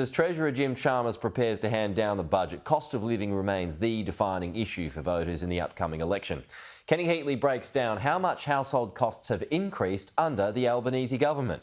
As Treasurer Jim Chalmers prepares to hand down the budget, cost of living remains the defining issue for voters in the upcoming election. Kenny Heatley breaks down how much household costs have increased under the Albanese government.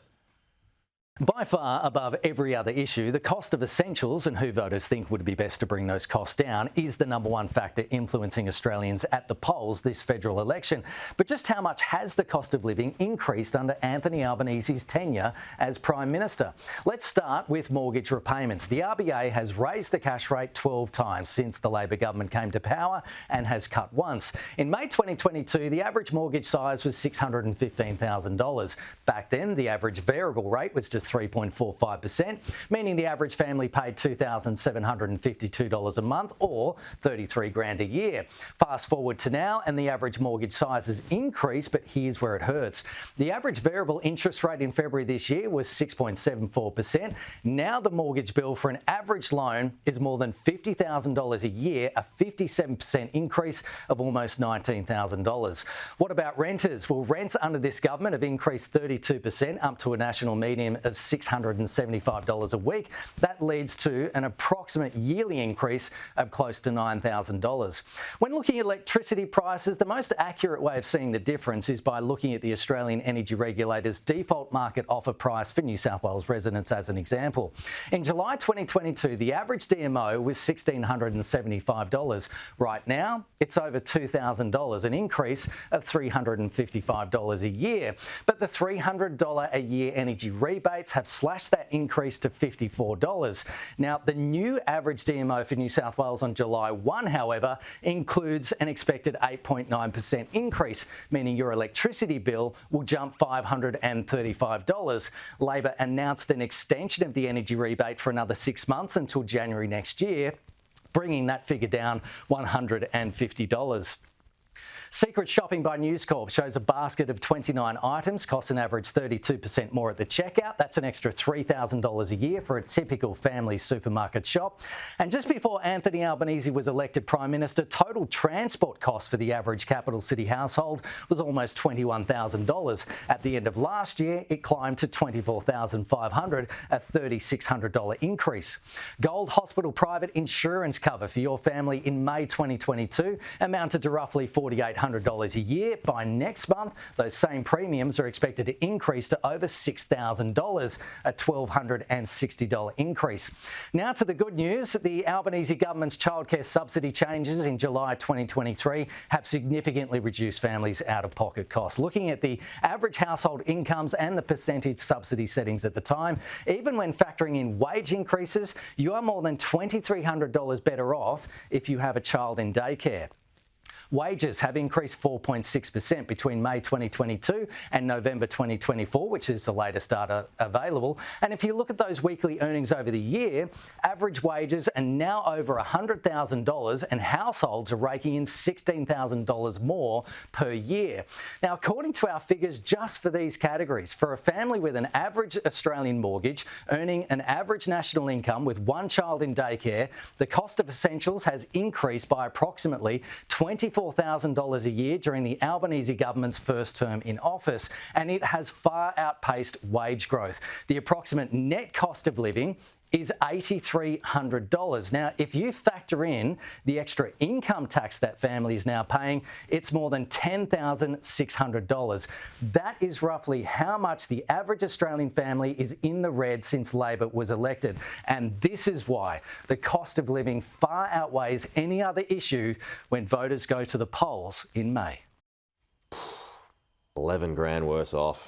By far above every other issue, the cost of essentials and who voters think would be best to bring those costs down is the number one factor influencing Australians at the polls this federal election. But just how much has the cost of living increased under Anthony Albanese's tenure as Prime Minister? Let's start with mortgage repayments. The RBA has raised the cash rate 12 times since the Labor government came to power and has cut once. In May 2022, the average mortgage size was $615,000. Back then, the average variable rate was just 3.45%, meaning the average family paid $2,752 a month or 33 grand a year. Fast forward to now and the average mortgage size has increased, but here's where it hurts. The average variable interest rate in February this year was 6.74%. Now the mortgage bill for an average loan is more than $50,000 a year, a 57% increase of almost $19,000. What about renters? Well, rents under this government have increased 32% up to a national median of $675 a week. That leads to an approximate yearly increase of close to $9,000. When looking at electricity prices, the most accurate way of seeing the difference is by looking at the Australian Energy Regulator's default market offer price for New South Wales residents as an example. In July 2022, the average DMO was $1,675. Right now, it's over $2,000, an increase of $355 a year. But the $300 a year energy rebates have slashed that increase to $54. Now, the new average DMO for New South Wales on July 1, however, includes an expected 8.9% increase, meaning your electricity bill will jump $535. Labor announced an extension of the energy rebate for another 6 months until January next year, bringing that figure down $150. Secret shopping by News Corp shows a basket of 29 items costs an average 32% more at the checkout. That's an extra $3,000 a year for a typical family supermarket shop. And just before Anthony Albanese was elected Prime Minister, total transport costs for the average capital city household was almost $21,000. At the end of last year, it climbed to $24,500, a $3,600 increase. Gold Hospital private insurance cover for your family in May 2022 amounted to roughly $4,800 a year. By next month, those same premiums are expected to increase to over $6,000, a $1,260 increase. Now to the good news. The Albanese government's childcare subsidy changes in July 2023 have significantly reduced families' out-of-pocket costs. Looking at the average household incomes and the percentage subsidy settings at the time, even when factoring in wage increases, you are more than $2,300 better off if you have a child in daycare. Wages have increased 4.6% between May 2022 and November 2024, which is the latest data available. And if you look at those weekly earnings over the year, average wages are now over $100,000 and households are raking in $16,000 more per year. Now, according to our figures just for these categories, for a family with an average Australian mortgage earning an average national income with one child in daycare, the cost of essentials has increased by approximately $24,000 a year during the Albanese government's first term in office, and it has far outpaced wage growth. The approximate net cost of living is $8,300. Now, if you factor in the extra income tax that family is now paying, it's more than $10,600. That is roughly how much the average Australian family is in the red since Labor was elected. And this is why the cost of living far outweighs any other issue when voters go to the polls in May. 11 grand worse off.